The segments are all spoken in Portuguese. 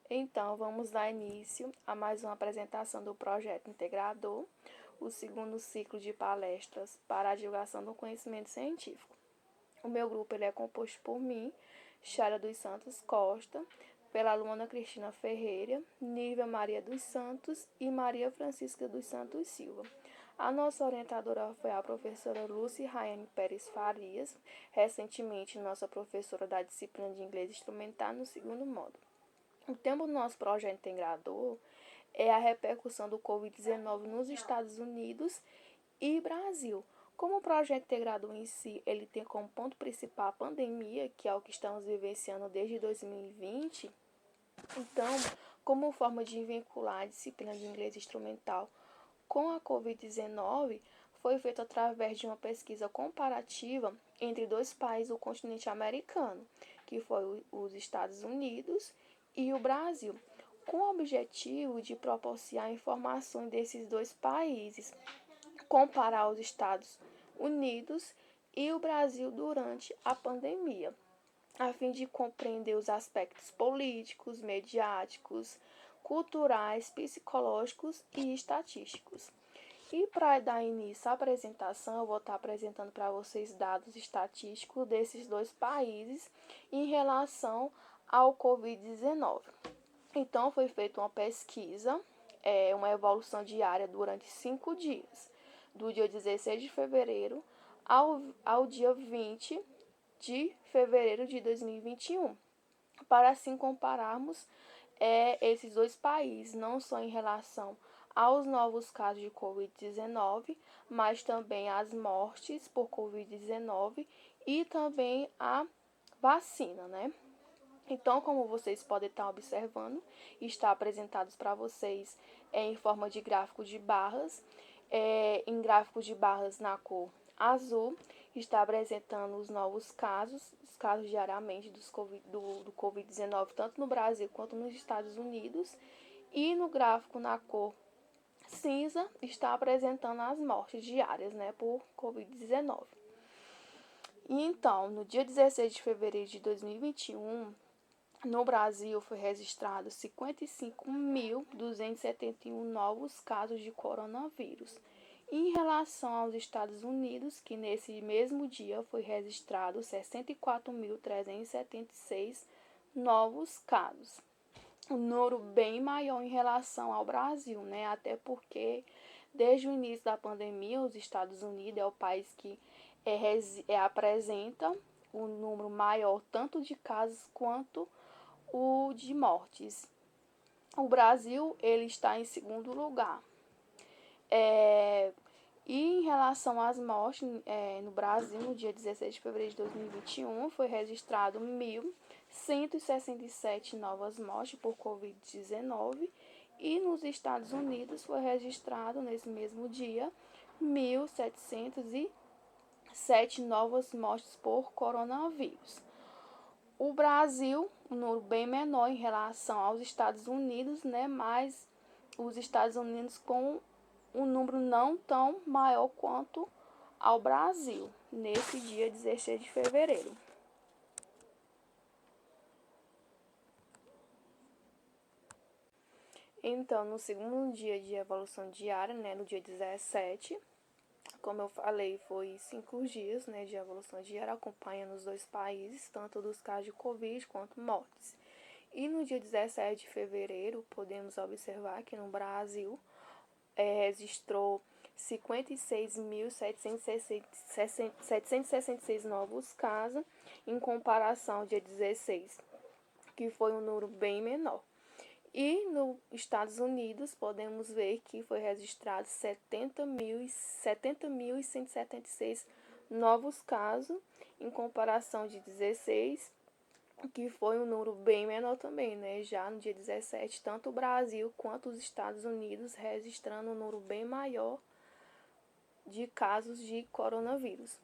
Então, vamos dar início a mais uma apresentação do projeto integrador, o segundo ciclo de palestras para a divulgação do conhecimento científico. O meu grupo é composto por mim, Chala dos Santos Costa, pela Luana Cristina Ferreira, Nívia Maria dos Santos e Maria Francisca dos Santos Silva. A nossa orientadora foi a professora Lucy Rayane Pérez Farias, recentemente nossa professora da disciplina de inglês instrumental no segundo módulo. O tema do nosso projeto integrador é a repercussão do Covid-19 nos Estados Unidos e Brasil. Como o projeto integrador em si, ele tem como ponto principal a pandemia, que é o que estamos vivenciando desde 2020, então, como forma de vincular a disciplina de inglês instrumental com a Covid-19, foi feito através de uma pesquisa comparativa entre dois países do continente americano, que foi os Estados Unidos e o Brasil, com o objetivo de proporcionar informações desses dois países, comparar os Estados Unidos e o Brasil durante a pandemia, a fim de compreender os aspectos políticos, mediáticos, culturais, psicológicos e estatísticos. E para dar início à apresentação, eu vou estar apresentando para vocês dados estatísticos desses dois países em relação ao Covid-19. Então, foi feita uma pesquisa, uma evolução diária durante 5 dias, do dia 16 de fevereiro ao dia 20 de fevereiro de 2021, para assim compararmos esses dois países, não só em relação aos novos casos de Covid-19, mas também as mortes por Covid-19 e também a vacina, né? Então, como vocês podem estar observando, está apresentados para vocês em forma de gráfico de barras, em gráficos de barras na cor azul, está apresentando os novos casos, os casos diariamente do Covid-19, tanto no Brasil quanto nos Estados Unidos, e no gráfico na cor cinza está apresentando as mortes diárias, né, por Covid-19. E então, no dia 16 de fevereiro de 2021, no Brasil foi registrado 55.271 novos casos de coronavírus. Em relação aos Estados Unidos, que nesse mesmo dia foi registrado 64.376 novos casos. Um número bem maior em relação ao Brasil, né? Até porque desde o início da pandemia, os Estados Unidos é o país que apresenta um número maior tanto de casos quanto o de mortes. O Brasil ele está em segundo lugar. E em relação às mortes, no Brasil, no dia 16 de fevereiro de 2021, foi registrado 1.167 novas mortes por Covid-19 e nos Estados Unidos foi registrado, nesse mesmo dia, 1.707 novas mortes por coronavírus. O Brasil, um número bem menor em relação aos Estados Unidos, né? Mas os Estados Unidos com um número não tão maior quanto ao Brasil, nesse dia 16 de fevereiro. Então, no segundo dia de evolução diária, né, no dia 17, como eu falei, foi 5 dias, né, de evolução diária, acompanhando os dois países, tanto dos casos de Covid quanto mortes. E no dia 17 de fevereiro, podemos observar que no Brasil registrou 56.766 novos casos, em comparação ao dia 16, que foi um número bem menor. E nos Estados Unidos, podemos ver que foi registrado 70.176 novos casos, em comparação de 16, que foi um número bem menor também, né? Já no dia 17, tanto o Brasil quanto os Estados Unidos registrando um número bem maior de casos de coronavírus.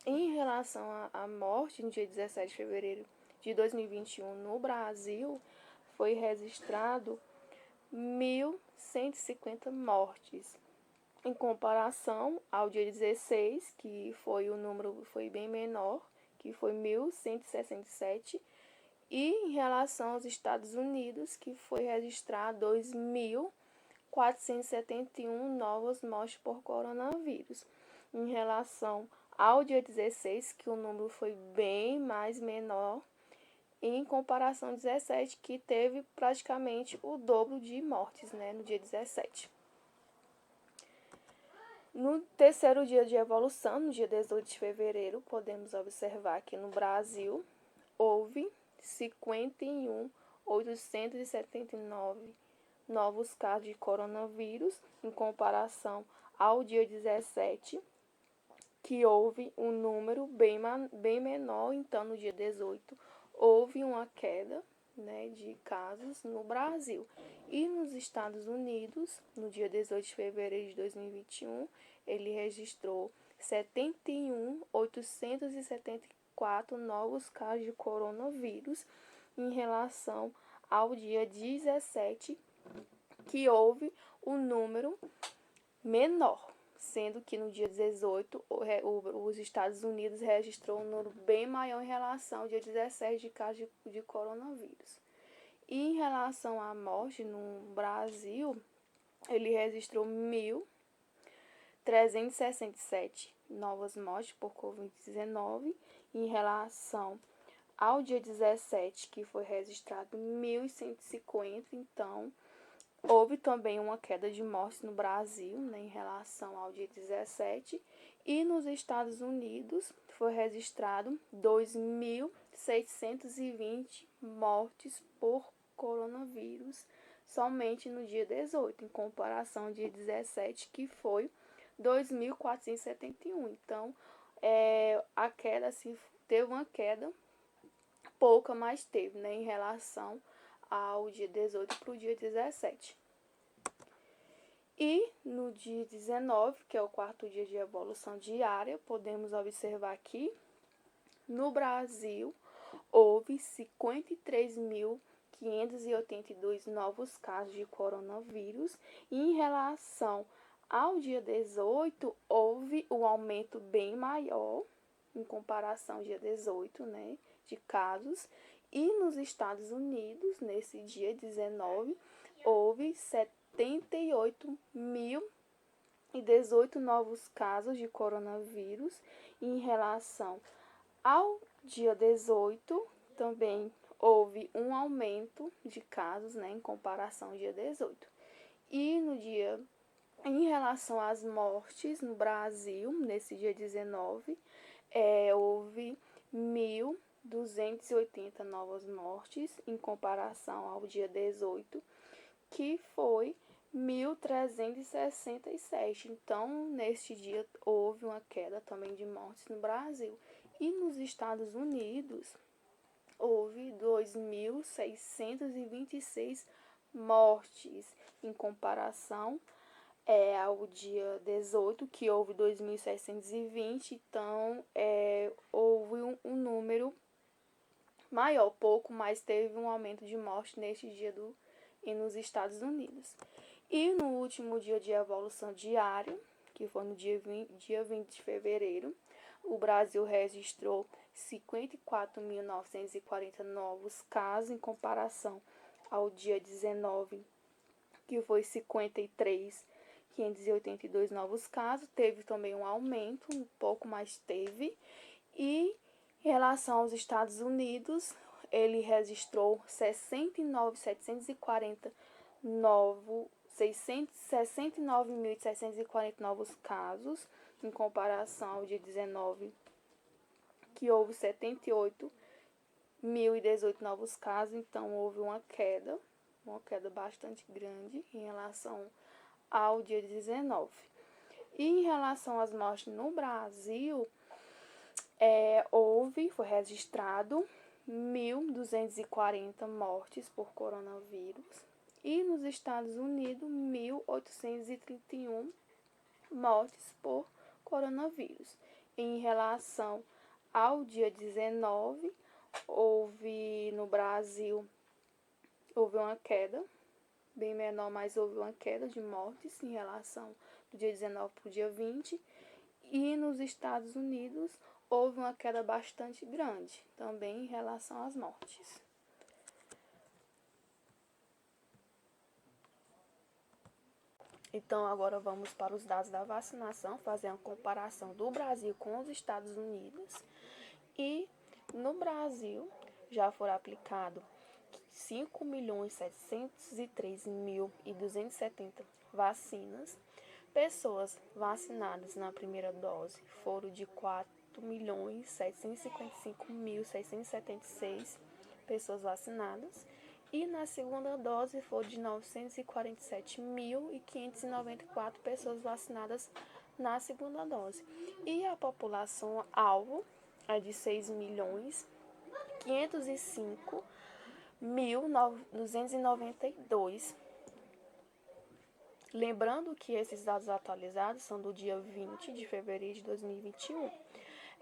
Em relação à morte, no dia 17 de fevereiro de 2021, no Brasil, foi registrado 1.150 mortes, em comparação ao dia 16, que foi o número foi bem menor, que foi 1.167, E em relação aos Estados Unidos, que foi registrar 2.471 novas mortes por coronavírus. Em relação ao dia 16, que o número foi bem mais menor, em comparação ao 17, que teve praticamente o dobro de mortes, né, no dia 17. No terceiro dia de evolução, no dia 18 de fevereiro, podemos observar que no Brasil houve 51.879 novos casos de coronavírus, em comparação ao dia 17, que houve um número bem menor. Então, no dia 18, houve uma queda, né, de casos no Brasil. E nos Estados Unidos, no dia 18 de fevereiro de 2021, ele registrou 71.874 novos casos de coronavírus, em relação ao dia 17, que houve um número menor, sendo que no dia 18 os Estados Unidos registrou um número bem maior em relação ao dia 17 de casos de coronavírus. E em relação à morte no Brasil, ele registrou 1.367 novas mortes por Covid-19, em relação ao dia 17, que foi registrado 1.150. Então, houve também uma queda de mortes no Brasil, né, em relação ao dia 17. E nos Estados Unidos foi registrado 2.620 mortes por coronavírus somente no dia 18, em comparação ao dia 17, que foi 2.471. Então, a queda, assim, teve uma queda pouca, mas teve, né, em relação ao dia 18 para o dia 17. E no dia 19, que é o quarto dia de evolução diária, podemos observar que no Brasil houve 53.582 novos casos de coronavírus. E em relação ao dia 18, houve um aumento bem maior em comparação ao dia 18, né, de casos. E nos Estados Unidos, nesse dia 19, houve 78.018 novos casos de coronavírus. E em relação ao dia 18, também houve um aumento de casos, né, em comparação ao dia 18. E em relação às mortes no Brasil, nesse dia 19, houve 1.280 novas mortes, em comparação ao dia 18, que foi 1.367. Então, neste dia, houve uma queda também de mortes no Brasil. E nos Estados Unidos, houve 2.626 mortes, em comparação ao dia 18, que houve 2.620. Então, houve um número maior, pouco, mas teve um aumento de morte neste dia e nos Estados Unidos. E no último dia de evolução diária, que foi no dia 20 de fevereiro, o Brasil registrou 54.940 novos casos, em comparação ao dia 19, que foi 53.582 novos casos. Teve também um aumento, um pouco, mas teve. E em relação aos Estados Unidos, ele registrou 69.740 novos casos, em comparação ao dia 19, que houve 78.018 novos casos. Então, houve uma queda bastante grande em relação ao dia 19. E em relação às mortes no Brasil, foi registrado 1.240 mortes por coronavírus. E nos Estados Unidos, 1.831 mortes por coronavírus. Em relação ao dia 19, no Brasil, houve uma queda, bem menor, mas houve uma queda de mortes em relação do dia 19 para o dia 20. E nos Estados Unidos, houve uma queda bastante grande, também em relação às mortes. Então, agora vamos para os dados da vacinação, fazer uma comparação do Brasil com os Estados Unidos. E no Brasil já foram aplicados 5.703.270 vacinas. Pessoas vacinadas na primeira dose foram de 4.755.676 pessoas vacinadas. E na segunda dose foram de 947.594 pessoas vacinadas na segunda dose. E a população alvo é de 6.505.292. Lembrando que esses dados atualizados são do dia 20 de fevereiro de 2021.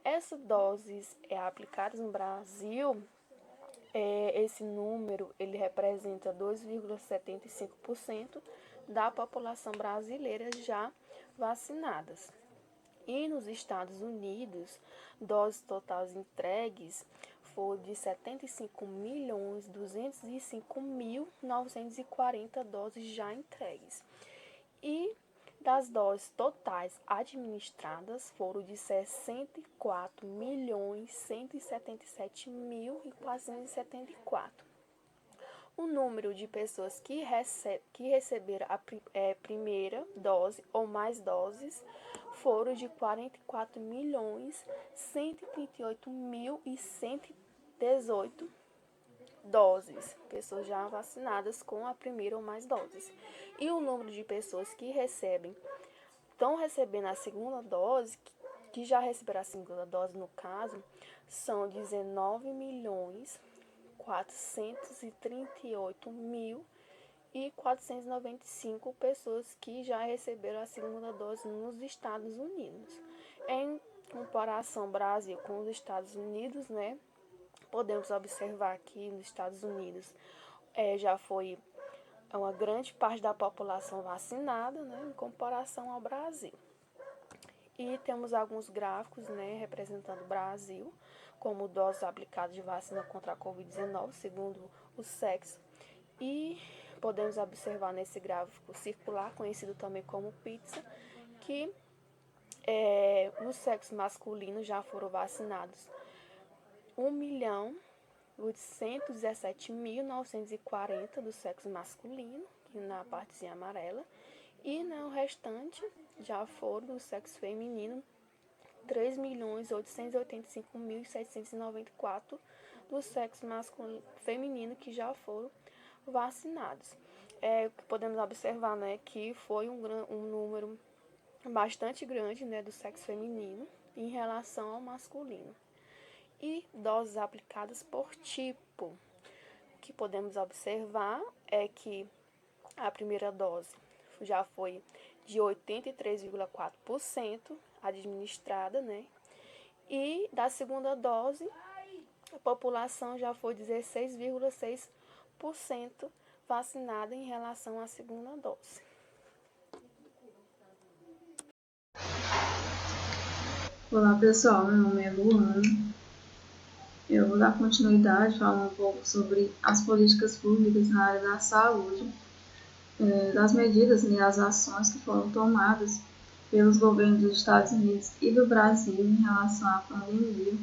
Essas doses aplicadas no Brasil, esse número ele representa 2,75% da população brasileira já vacinadas. E nos Estados Unidos, doses totais entregues foram de 75.205.940 doses já entregues. E das doses totais administradas foram de 64.177.474. O número de pessoas que receberam a primeira dose ou mais doses foram de 44.138.118 doses, pessoas já vacinadas com a primeira ou mais doses. E o número de pessoas que estão recebendo a segunda dose, que já receberam a segunda dose no caso, são 19.438.495 pessoas que já receberam a segunda dose nos Estados Unidos. Em comparação Brasil com os Estados Unidos, né? Podemos observar que nos Estados Unidos já foi uma grande parte da população vacinada, né, em comparação ao Brasil. E temos alguns gráficos, né, representando o Brasil, como doses aplicadas de vacina contra a Covid-19, segundo o sexo. E podemos observar nesse gráfico circular, conhecido também como pizza, que no sexo masculino já foram vacinados 1.817.940 do sexo masculino, na partezinha amarela, e no restante já foram do sexo feminino 3.885.794 do sexo masculino feminino que já foram vacinados. O que podemos observar, né, que foi um número bastante grande, né, do sexo feminino em relação ao masculino. E doses aplicadas por tipo. O que podemos observar é que a primeira dose já foi de 83,4% administrada, né? E da segunda dose, a população já foi 16,6% vacinada em relação à segunda dose. Olá pessoal, meu nome é Luana. Eu vou dar continuidade falando um pouco sobre as políticas públicas na área da saúde, das medidas e as ações que foram tomadas pelos governos dos Estados Unidos e do Brasil em relação à pandemia,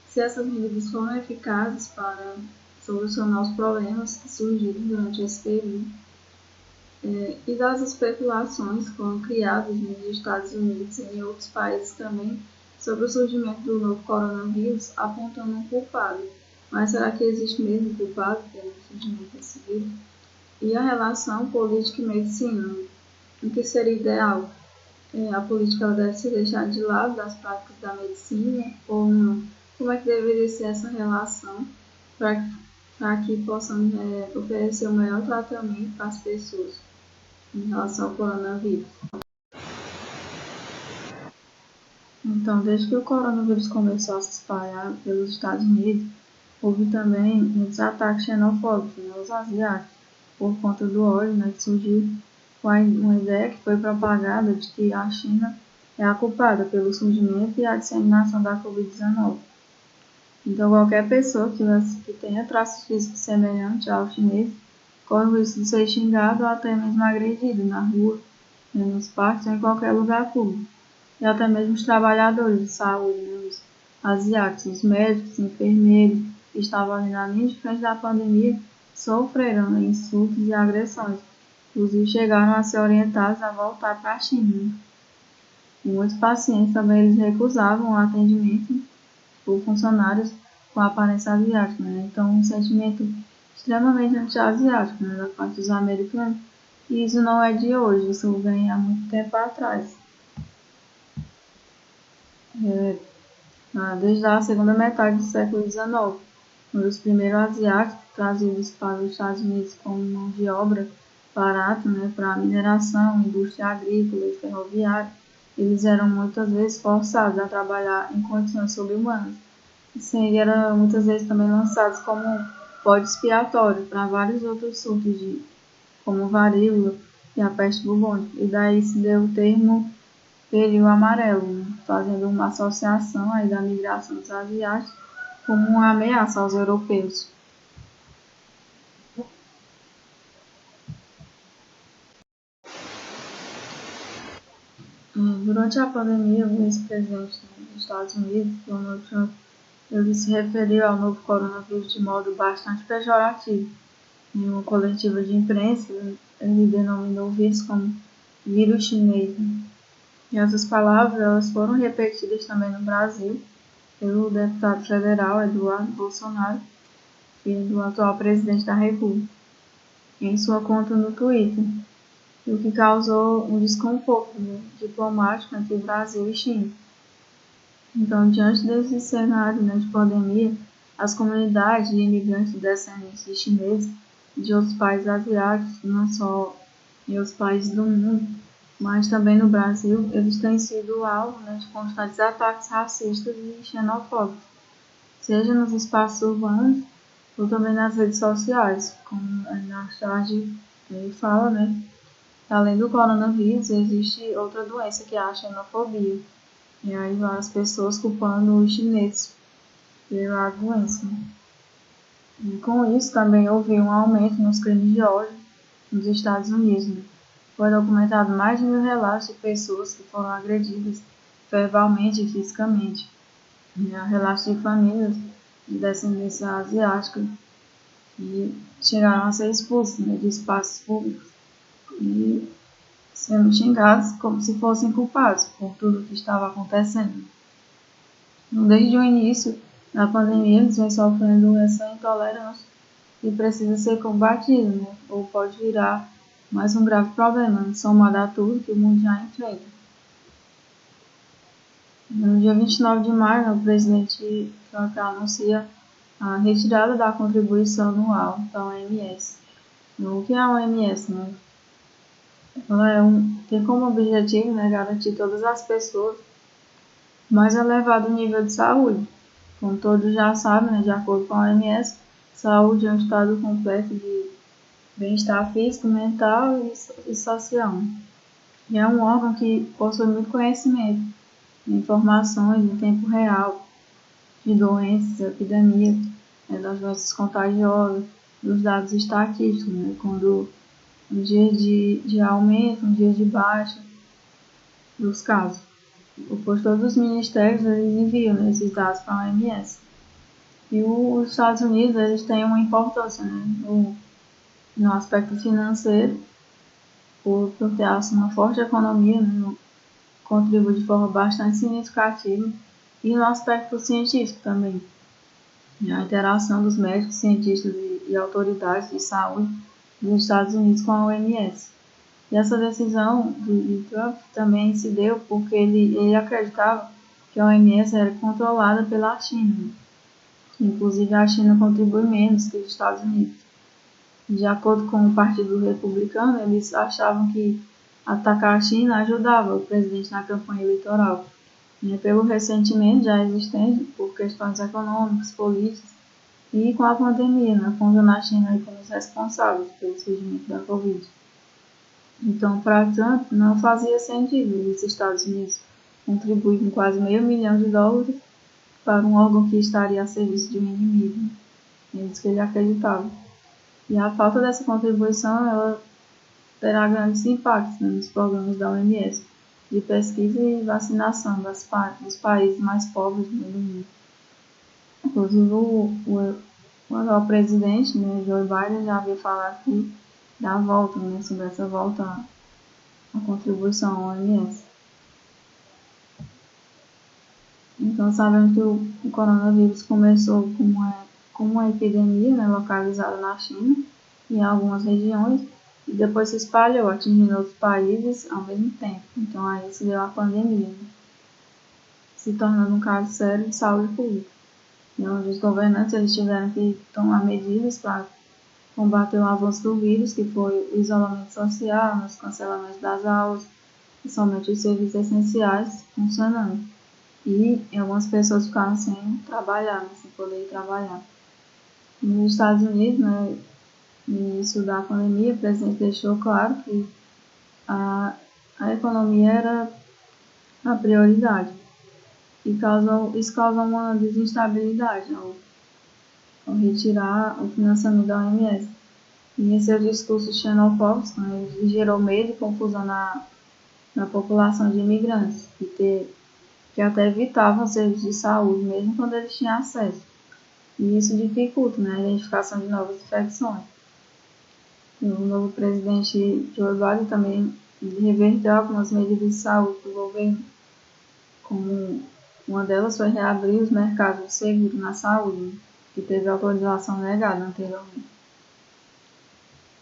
se essas medidas foram eficazes para solucionar os problemas que surgiram durante esse período, e das especulações que foram criadas nos Estados Unidos e em outros países também sobre o surgimento do novo coronavírus, apontando um culpado. Mas será que existe mesmo culpado pelo surgimento desse vírus? E a relação política e medicina? O que seria ideal? A política deve ser deixada de lado das práticas da medicina ou não? Como é que deveria ser essa relação para que possamos oferecer o melhor tratamento para as pessoas em relação ao coronavírus? Então, desde que o coronavírus começou a se espalhar pelos Estados Unidos, houve também muitos ataques xenofóbicos aos asiáticos, por conta do ódio, né, que surgiu com uma ideia que foi propagada de que a China é a culpada pelo surgimento e a disseminação da Covid-19. Então, qualquer pessoa que tenha traços físicos semelhantes ao chinês corre o risco de ser xingado ou até mesmo agredido na rua, nos parques ou em qualquer lugar público. E até mesmo os trabalhadores de saúde, os asiáticos, os médicos, enfermeiros, que estavam ali na linha de frente da pandemia, sofreram insultos e agressões. Inclusive chegaram a ser orientados a voltar para a China. E muitos pacientes também eles recusavam o atendimento por funcionários com aparência asiática. Então, um sentimento extremamente anti-asiático da parte dos americanos. E isso não é de hoje, isso vem há muito tempo atrás. Desde a segunda metade do século XIX, os primeiros asiáticos trazidos para os Estados Unidos como mão de obra barata para a mineração, indústria agrícola e ferroviária, eles eram muitas vezes forçados a trabalhar em condições sobre-humanas. Assim, eram muitas vezes também lançados como bode expiatório para vários outros surtos, como varíola e a peste bubônica. E daí se deu o termo período amarelo, fazendo uma associação aí da migração dos asiáticos como uma ameaça aos europeus. Durante a pandemia, o ex-presidente dos Estados Unidos, Donald Trump, ele se referiu ao novo coronavírus de modo bastante pejorativo. Em uma coletiva de imprensa, ele denominou o vírus como vírus chinês. E essas palavras elas foram repetidas também no Brasil pelo deputado federal Eduardo Bolsonaro, filho do atual presidente da República, em sua conta no Twitter, o que causou um desconforto diplomático entre o Brasil e China. Então, diante desse cenário de pandemia, as comunidades de imigrantes descendentes de chineses e de outros países asiáticos, não só em outros países do mundo, mas também no Brasil, eles têm sido alvo de constantes ataques racistas e xenofóbicos, seja nos espaços urbanos ou também nas redes sociais, como na charge ele fala, além do coronavírus, existe outra doença que é a xenofobia, e aí várias pessoas culpando os chineses pela doença. E com isso também houve um aumento nos crimes de ódio nos Estados Unidos. Foi documentado mais de 1.000 relatos de pessoas que foram agredidas verbalmente e fisicamente. Relatos de famílias de descendência asiática que chegaram a ser expulsos de espaços públicos e sendo xingados como se fossem culpados por tudo o que estava acontecendo. Desde o início da pandemia, eles vêm sofrendo essa intolerância e precisa ser combatido, ou pode virar mais um grave problema, somado a tudo que o mundo já enfrenta. No dia 29 de maio, o presidente Trump anuncia a retirada da contribuição anual da OMS. O que é a OMS? Ela tem como objetivo garantir todas as pessoas o mais elevado nível de saúde. Como todos já sabem, de acordo com a OMS, saúde é um estado completo de bem-estar físico, mental e social. E é um órgão que possui muito conhecimento, informações em tempo real de doenças, epidemias, das doenças contagiosas, dos dados estatísticos, quando um dia de aumento, um dia de baixa dos casos. Pois todos os ministérios eles enviam esses dados para a OMS. E os Estados Unidos eles têm uma importância no aspecto financeiro, por ter uma forte economia, contribui de forma bastante significativa, e no aspecto científico também. A interação dos médicos, cientistas e autoridades de saúde dos Estados Unidos com a OMS. E essa decisão de Trump também se deu porque ele acreditava que a OMS era controlada pela China. Inclusive, a China contribui menos que os Estados Unidos. De acordo com o Partido Republicano, eles achavam que atacar a China ajudava o presidente na campanha eleitoral, pelo ressentimento já existente por questões econômicas, políticas e com a pandemia, pondo a China como os responsáveis pelo surgimento da Covid. Então, para Trump, não fazia sentido os Estados Unidos contribuir com quase $500 milhões para um órgão que estaria a serviço de um inimigo. É isso que ele acreditava. E a falta dessa contribuição, ela terá grandes impactos, né, nos programas da OMS de pesquisa e vacinação dos países mais pobres, né, do mundo. Inclusive, o atual presidente, né, Joe Biden, já havia falado aqui da volta, né, sobre essa volta à contribuição à OMS. Então, sabemos que o coronavírus começou com uma epidemia, né, localizada na China, em algumas regiões, e depois se espalhou, atingindo outros países ao mesmo tempo. Então, aí se deu a pandemia, né, se tornando um caso sério de saúde pública, onde os governantes eles tiveram que tomar medidas para combater o avanço do vírus, que foi o isolamento social, os cancelamentos das aulas, e somente os serviços essenciais funcionando. E algumas pessoas ficaram sem trabalhar, né, sem poder ir trabalhar. Nos Estados Unidos, né, no início da pandemia, o presidente deixou claro que a economia era a prioridade. E isso causou uma desinstabilidade ao retirar o financiamento da OMS. E em seus discursos xenofóbicos, né, ele gerou medo e confusão na população de imigrantes, que até evitavam serviços de saúde, mesmo quando eles tinham acesso. E isso dificulta, né, a identificação de novas infecções. O novo presidente Joe Biden também reverteu algumas medidas de saúde do governo, como uma delas foi reabrir os mercados de seguro na saúde, que teve autorização negada anteriormente.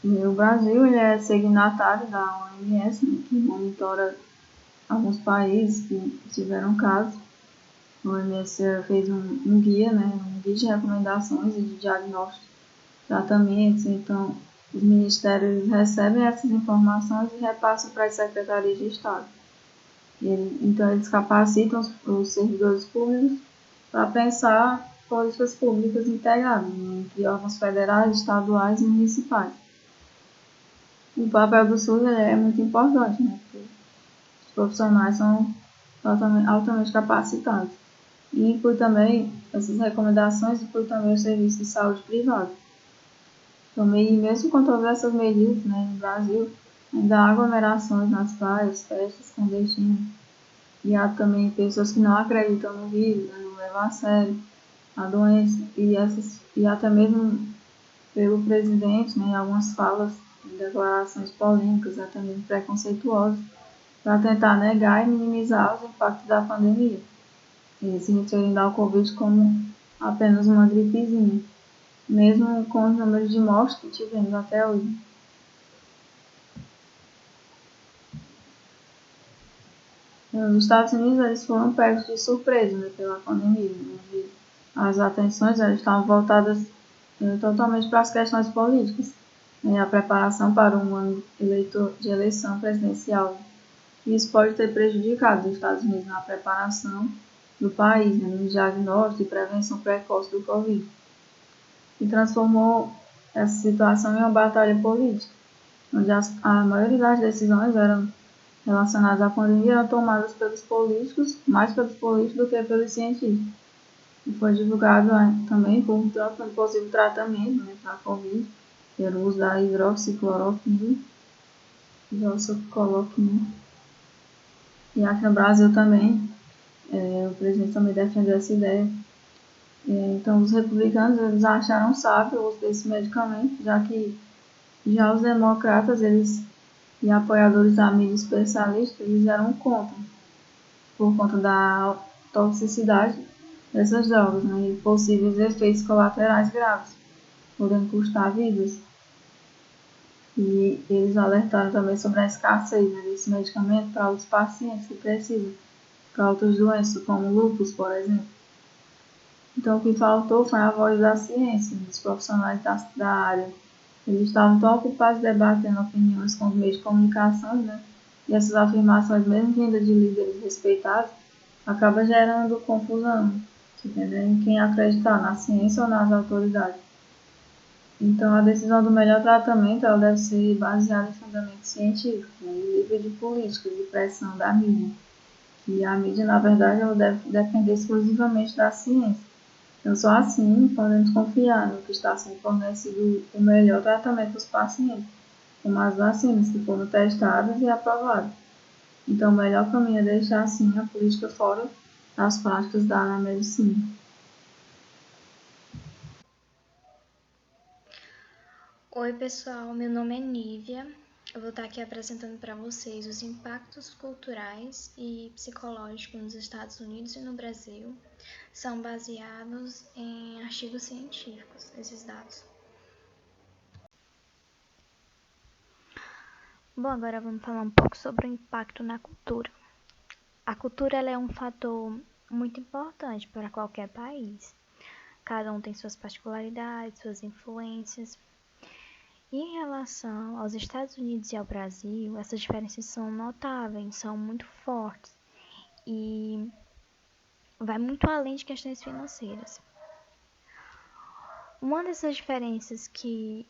E o Brasil ele é signatário da OMS, né, que monitora alguns países que tiveram casos. A OMS fez um guia, né, um guia de recomendações e de diagnósticos, tratamentos. Então, os ministérios recebem essas informações e repassam para as secretarias de Estado. Então, eles capacitam os servidores públicos para pensar políticas públicas integradas, né, entre órgãos federais, estaduais e municipais. O papel do SUS é muito importante, né, porque os profissionais são altamente capacitados. E inclui também, essas recomendações inclui também o serviço de saúde privado. Também, mesmo com todas essas medidas, né, no Brasil, ainda há aglomerações nas praias, festas clandestinas. E há também pessoas que não acreditam no vírus, né, não levam a sério a doença. E até mesmo pelo presidente, né, algumas falas, declarações polêmicas, até mesmo preconceituosas, para tentar negar e minimizar os impactos da pandemia, se referindo ao Covid como apenas uma gripezinha, mesmo com os números de mortes que tivemos até hoje. Os Estados Unidos eles foram pegos de surpresa, né, pela pandemia, onde as atenções elas estavam voltadas totalmente para as questões políticas, né, a preparação para um ano de eleição presidencial. E isso pode ter prejudicado os Estados Unidos na preparação do país, né, no diagnóstico e prevenção precoce do Covid, e transformou essa situação em uma batalha política, onde a maioria das decisões eram relacionadas à pandemia eram tomadas pelos políticos, mais pelos políticos do que pelos cientistas. E foi divulgado também por Trump um possível tratamento, né, para a Covid, que era o uso da hidroxicloroquina. E aqui no Brasil também, o presidente também defendeu essa ideia. Então, os republicanos eles acharam sábio o uso desse medicamento, já que já os democratas e apoiadores da mídia especialista eles eram contra, por conta da toxicidade dessas drogas, né, e possíveis efeitos colaterais graves, podendo custar vidas. E eles alertaram também sobre a escassez, né, desse medicamento para os pacientes que precisam, para outras doenças, como lúpus, por exemplo. Então, o que faltou foi a voz da ciência, dos profissionais da área. Eles estavam tão ocupados debatendo opiniões com os meios de comunicação, né? E essas afirmações, mesmo vindas de líderes respeitados, acabam gerando confusão, entendeu? Em quem acreditar, na ciência ou nas autoridades. Então, a decisão do melhor tratamento ela deve ser baseada em fundamentos científicos, né? E livre de políticas e pressão da mídia. E a mídia, na verdade, ela deve depender exclusivamente da ciência. Então, só assim podemos confiar no que está sendo fornecido o melhor tratamento aos pacientes, como as vacinas que foram testadas e aprovadas. Então, o melhor caminho é deixar, assim, a política fora das práticas da medicina. Oi, pessoal, meu nome é Nívia. Eu vou estar aqui apresentando para vocês os impactos culturais e psicológicos nos Estados Unidos e no Brasil. São baseados em artigos científicos, esses dados. Bom, agora vamos falar um pouco sobre o impacto na cultura. A cultura ela é um fator muito importante para qualquer país. Cada um tem suas particularidades, suas influências. E em relação aos Estados Unidos e ao Brasil, essas diferenças são notáveis, são muito fortes e vai muito além de questões financeiras. Uma dessas diferenças que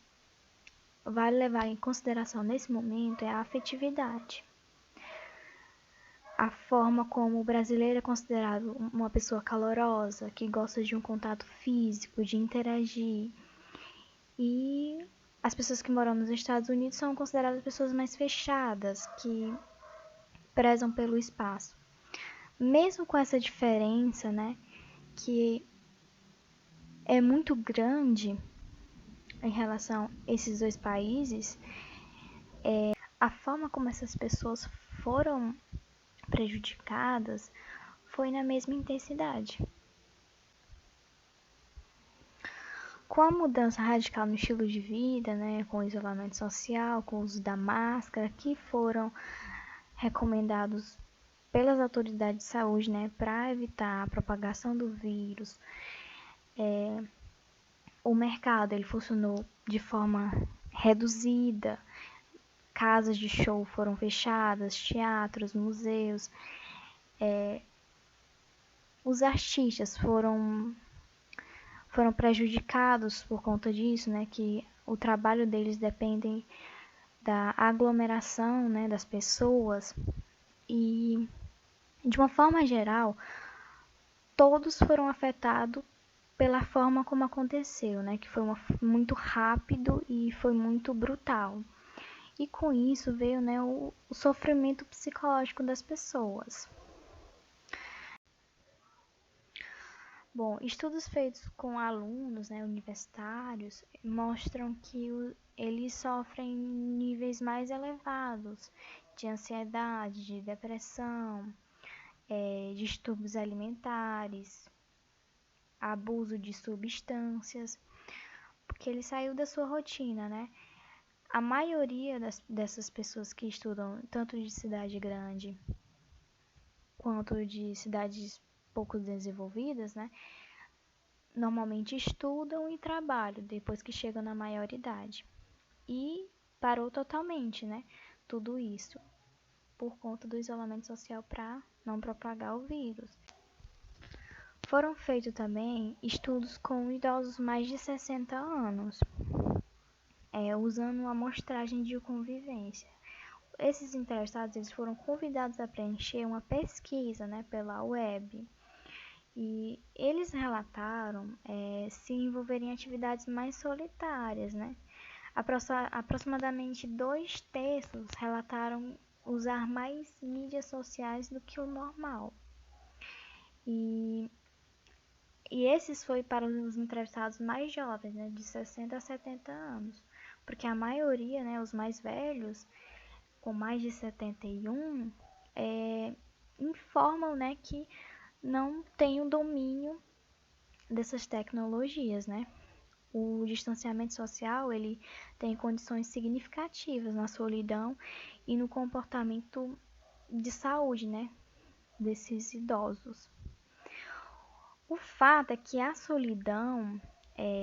vale levar em consideração nesse momento é a afetividade. A forma como o brasileiro é considerado uma pessoa calorosa, que gosta de um contato físico, de interagir. E as pessoas que moram nos Estados Unidos são consideradas pessoas mais fechadas, que prezam pelo espaço. Mesmo com essa diferença, né, que é muito grande em relação a esses dois países, a forma como essas pessoas foram prejudicadas foi na mesma intensidade. Com a mudança radical no estilo de vida, né, com o isolamento social, com o uso da máscara, que foram recomendados pelas autoridades de saúde, né, para evitar a propagação do vírus, o mercado ele funcionou de forma reduzida, casas de show foram fechadas, teatros, museus, os artistas foram prejudicados por conta disso, né, que o trabalho deles depende da aglomeração, né, das pessoas e de uma forma geral todos foram afetados pela forma como aconteceu, né, que foi muito rápido e foi muito brutal. E com isso veio, né, o sofrimento psicológico das pessoas. Bom, estudos feitos com alunos, né, universitários mostram que eles sofrem níveis mais elevados de ansiedade, de depressão, distúrbios alimentares, abuso de substâncias, porque ele saiu da sua rotina, né? A maioria dessas pessoas que estudam tanto de cidade grande quanto de cidades pouco desenvolvidas, né? Normalmente estudam e trabalham depois que chegam na maioridade. E parou totalmente, né? Tudo isso por conta do isolamento social para não propagar o vírus. Foram feitos também estudos com idosos mais de 60 anos, usando uma amostragem de convivência. Esses interessados eles foram convidados a preencher uma pesquisa, né, pela web. E eles relataram se envolverem em atividades mais solitárias, né? Aproximadamente 2/3 relataram usar mais mídias sociais do que o normal. E esses foi para os entrevistados mais jovens, né, de 60 a 70 anos. Porque a maioria, né, os mais velhos, com mais de 71, informam, né, que não tem o domínio dessas tecnologias, né? O distanciamento social, ele tem condições significativas na solidão e no comportamento de saúde, né, desses idosos. O fato é que a solidão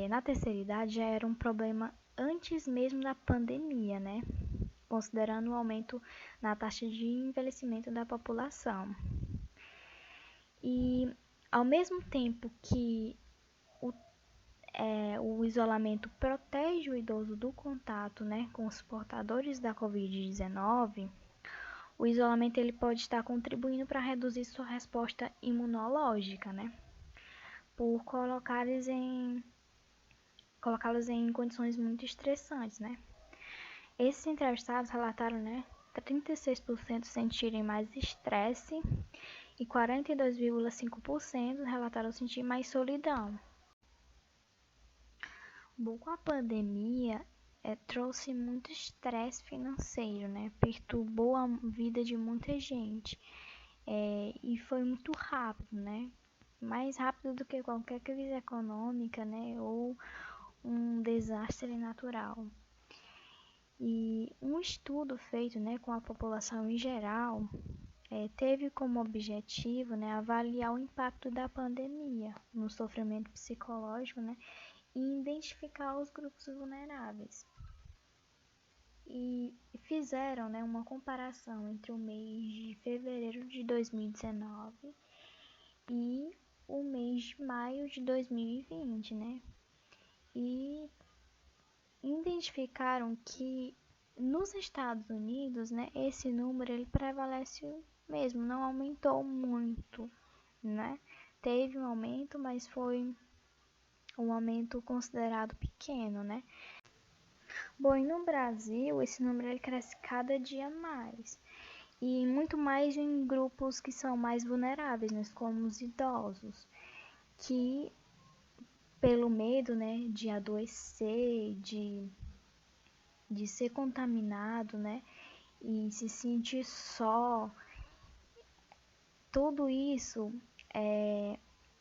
na terceira idade já era um problema antes mesmo da pandemia, né? Considerando o aumento na taxa de envelhecimento da população. E ao mesmo tempo que o isolamento protege o idoso do contato, né, com os portadores da Covid-19, o isolamento ele pode estar contribuindo para reduzir sua resposta imunológica, né? por colocá-los em condições muito estressantes, né? Esses entrevistados relataram, né, 36% sentirem mais estresse e 42,5% relataram sentir mais solidão. Bom, com a pandemia, trouxe muito estresse financeiro, né? Perturbou a vida de muita gente. E foi muito rápido, né? Mais rápido do que qualquer crise econômica, né? Ou um desastre natural. E um estudo feito, né, com a população em geral teve como objetivo, né, avaliar o impacto da pandemia no sofrimento psicológico, né, e identificar os grupos vulneráveis. E fizeram, né, uma comparação entre o mês de fevereiro de 2019 e o mês de maio de 2020, né? E identificaram que nos Estados Unidos, né, esse número ele prevalece mesmo, não aumentou muito, né? Teve um aumento, mas foi um aumento considerado pequeno, né? Bom, e no Brasil, esse número ele cresce cada dia mais. E muito mais em grupos que são mais vulneráveis, né, como os idosos, que pelo medo, né, de adoecer, de ser contaminado, né, e se sentir só, tudo isso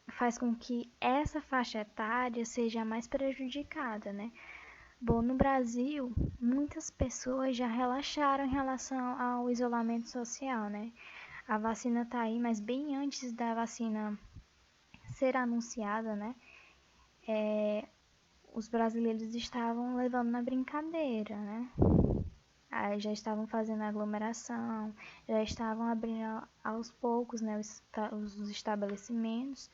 faz com que essa faixa etária seja mais prejudicada, né? Bom, no Brasil, muitas pessoas já relaxaram em relação ao isolamento social, né? A vacina tá aí, mas bem antes da vacina ser anunciada, né? Os brasileiros estavam levando na brincadeira, né? Aí já estavam fazendo aglomeração, já estavam abrindo aos poucos, né, os estabelecimentos,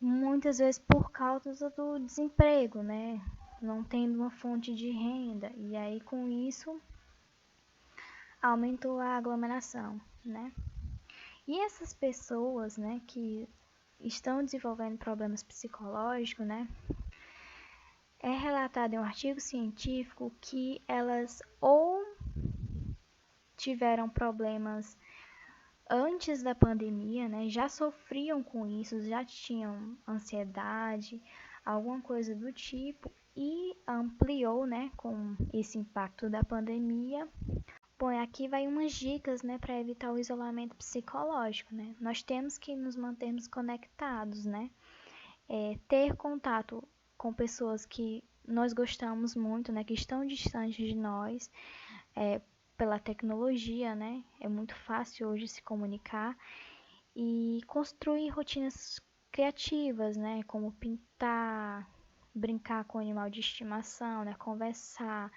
muitas vezes por causa do desemprego, né? Não tendo uma fonte de renda, e aí com isso aumentou a aglomeração, né? E essas pessoas, né, que estão desenvolvendo problemas psicológicos, né, é relatado em um artigo científico que elas ou tiveram problemas antes da pandemia, né, já sofriam com isso, já tinham ansiedade, alguma coisa do tipo, e ampliou, né, com esse impacto da pandemia. Bom, aqui vai umas dicas, né, para evitar o isolamento psicológico, né? Nós temos que nos mantermos conectados, né? Ter contato com pessoas que nós gostamos muito, né, que estão distantes de nós, pela tecnologia, né? É muito fácil hoje se comunicar e construir rotinas criativas, né, como pintar, brincar com animal de estimação, né, conversar,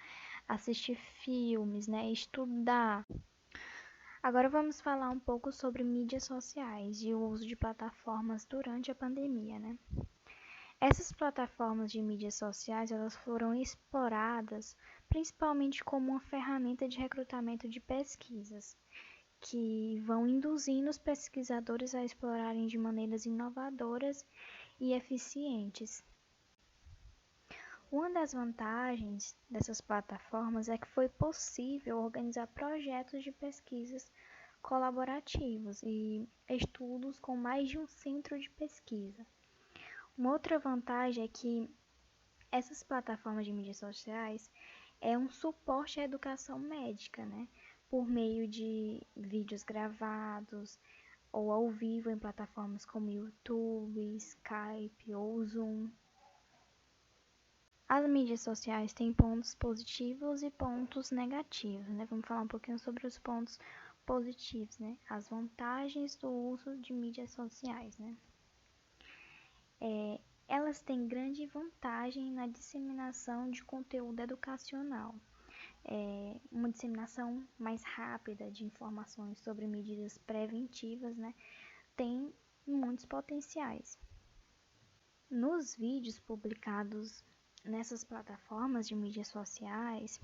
assistir filmes, né, estudar. Agora vamos falar um pouco sobre mídias sociais e o uso de plataformas durante a pandemia, né? Essas plataformas de mídias sociais, elas foram exploradas principalmente como uma ferramenta de recrutamento de pesquisas, que vão induzindo os pesquisadores a explorarem de maneiras inovadoras e eficientes. Uma das vantagens dessas plataformas é que foi possível organizar projetos de pesquisas colaborativos e estudos com mais de um centro de pesquisa. Uma outra vantagem é que essas plataformas de mídias sociais é um suporte à educação médica, né? Por meio de vídeos gravados ou ao vivo em plataformas como YouTube, Skype ou Zoom. As mídias sociais têm pontos positivos e pontos negativos, né? Vamos falar um pouquinho sobre os pontos positivos, né? As vantagens do uso de mídias sociais, né? Elas têm grande vantagem na disseminação de conteúdo educacional. Uma disseminação mais rápida de informações sobre medidas preventivas, né? Tem muitos potenciais. Nos vídeos publicados nessas plataformas de mídias sociais,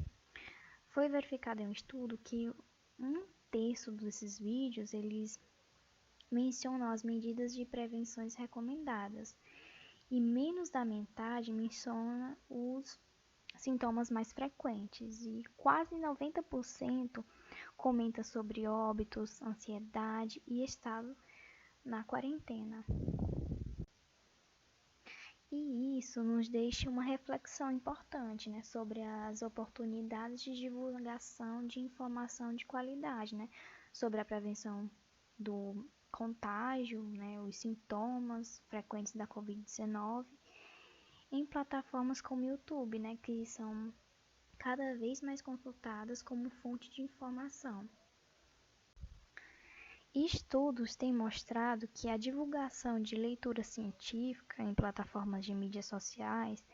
foi verificado em um estudo que um terço desses vídeos, eles mencionam as medidas de prevenções recomendadas e menos da metade menciona os sintomas mais frequentes e quase 90% comenta sobre óbitos, ansiedade e estado na quarentena. E isso nos deixa uma reflexão importante, né, sobre as oportunidades de divulgação de informação de qualidade, né, sobre a prevenção do contágio, né, os sintomas frequentes da Covid-19 em plataformas como o YouTube, né, que são cada vez mais consultadas como fonte de informação. Estudos têm mostrado que a divulgação de leitura científica em plataformas de mídias sociais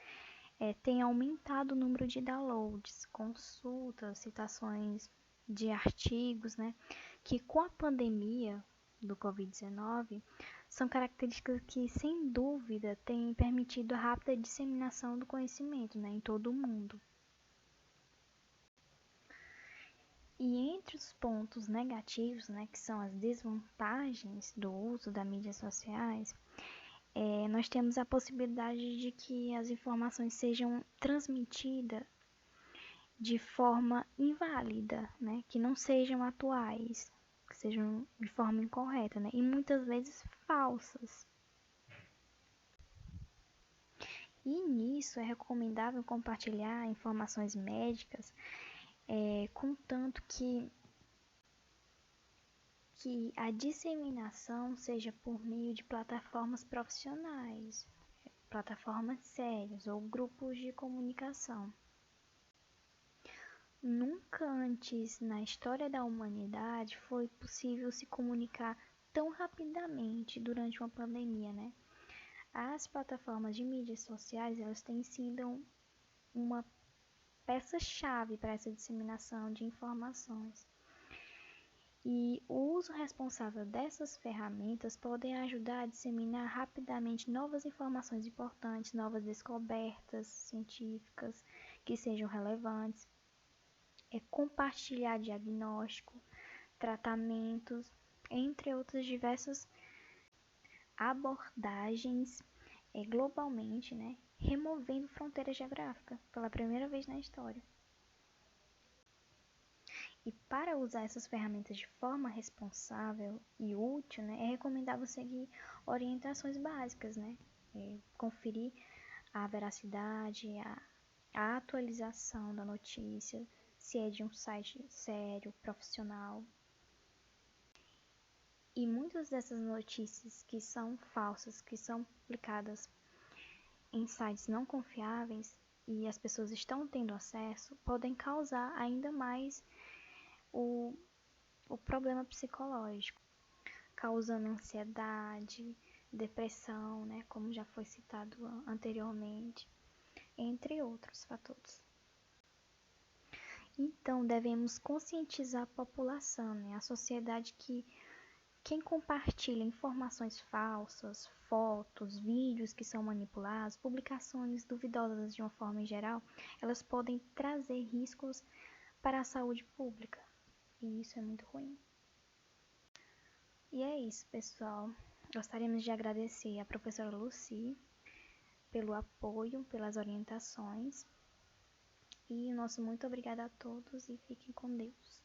tem aumentado o número de downloads, consultas, citações de artigos, né, que com a pandemia do Covid-19 são características que, sem dúvida, têm permitido a rápida disseminação do conhecimento, né, em todo o mundo. E entre os pontos negativos, né, que são as desvantagens do uso das mídias sociais, nós temos a possibilidade de que as informações sejam transmitidas de forma inválida, né, que não sejam atuais, que sejam de forma incorreta, né, e muitas vezes falsas. E nisso é recomendável compartilhar informações médicas, contanto que a disseminação seja por meio de plataformas profissionais, plataformas sérias ou grupos de comunicação. Nunca antes na história da humanidade foi possível se comunicar tão rapidamente durante uma pandemia, né? As plataformas de mídias sociais, elas têm sido uma peça-chave para essa disseminação de informações. E o uso responsável dessas ferramentas podem ajudar a disseminar rapidamente novas informações importantes, novas descobertas científicas que sejam relevantes, compartilhar diagnóstico, tratamentos, entre outras diversas abordagens globalmente, né, removendo fronteiras geográficas pela primeira vez na história. E para usar essas ferramentas de forma responsável e útil, né, é recomendável seguir orientações básicas, né, conferir a veracidade, a atualização da notícia, se é de um site sério, profissional. E muitas dessas notícias que são falsas, que são publicadas em sites não confiáveis e as pessoas estão tendo acesso, podem causar ainda mais o problema psicológico, causando ansiedade, depressão, né, como já foi citado anteriormente, entre outros fatores. Então, devemos conscientizar a população, né, a sociedade, que quem compartilha informações falsas, fotos, vídeos que são manipulados, publicações duvidosas de uma forma em geral, elas podem trazer riscos para a saúde pública. E isso é muito ruim. E é isso, pessoal. Gostaríamos de agradecer à professora Lucy pelo apoio, pelas orientações. E o nosso muito obrigada a todos e fiquem com Deus.